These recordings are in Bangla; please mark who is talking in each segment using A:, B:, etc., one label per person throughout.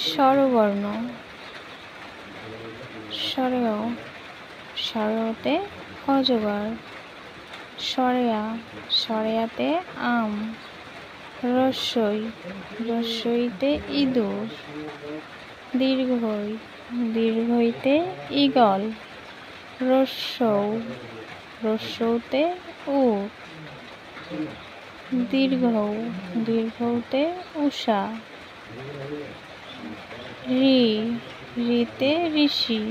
A: স্বরবর্ণ স্বরেয় স্বরেয়তে অজগর সরেয়া সরেয়াতে আম রস্যই রস্যইতে ইঁদুর দীর্ঘই দীর্ঘইতে ঈগল রস্যৌ রস্যৌতে উট দীর্ঘৌ দীর্ঘৌতে উষা ঋ ঋতে ঋষি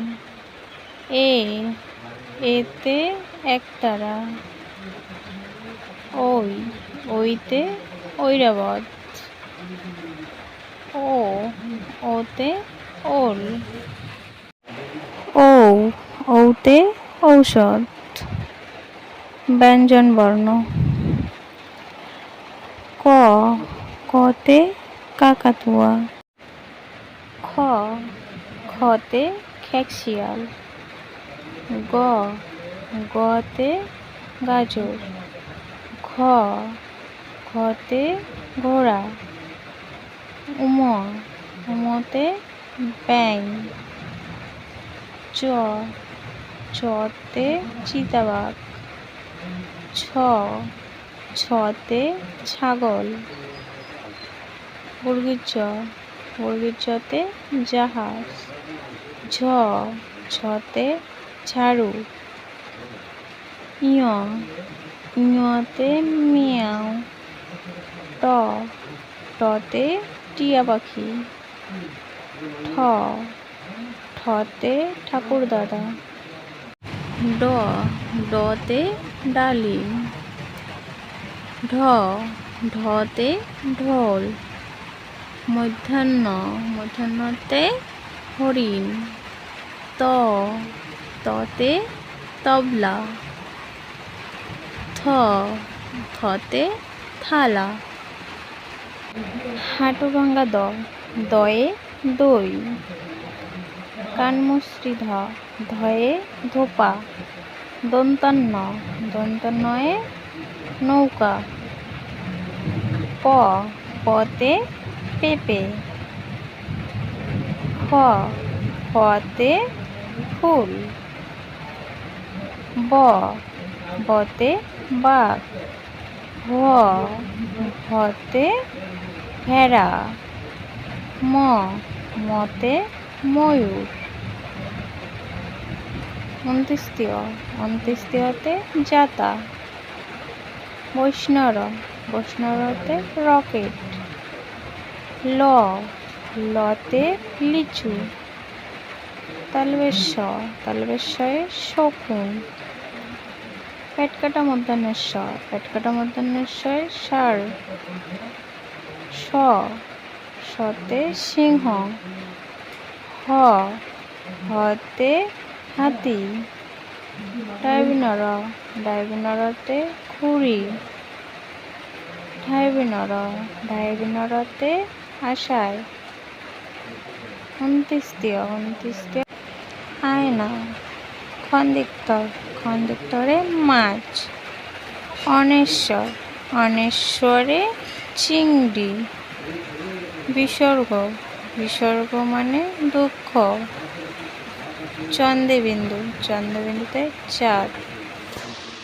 A: এতে একতারা ওইতে ঐরাবত ওতে ওল ঔতে ঔষধ ব্যঞ্জনবর্ণ কতে কাকাতুয়া খতে খেকশিয়াল গতে গাজর ঘতে ঘোড়া উমতে ব্যাঙ চতে চিতাবাঘ ছতে ছাগল বর্গীচতে জাহাজ ঝতে ঝাড়ু ইয়তে মিয়াও টতে টিয়া পাখি ঠতে ঠাকুরদাদা ডতে ডালিম ঢতে ঢোল মধ্যাহ্নতে হরিণ ততে তবলা থতে থালা হাঁটু ভাঙ্গা দয়ে দই কানমশ্রী ধয়ে ধোপা দন্তান্নয়ে নৌকা পতে পেঁপে ফতে ফুল বতে বাঘ ভতে ভেড়া মতে ময়ূর অন্ত্যেষ্টিয়তে জাতা বৈষ্ণরতে রকেট লতে লিচু তালবেশ্বরে শকুন পেটকাটা মধ্যাহ্নেশ্বরে ষাঁড় শতে সিংহ হতে হাতি ডাইবিনরতে খুরি ঢাইবিনরতে আষাঢ় অন্ত্যেষ্টিয় আয়না খন্দিক্তরে মাছ অনেশ্বরে চিংড়ি বিসর্গ মানে দুঃখ চন্দ্রবিন্দুতে চাঁদ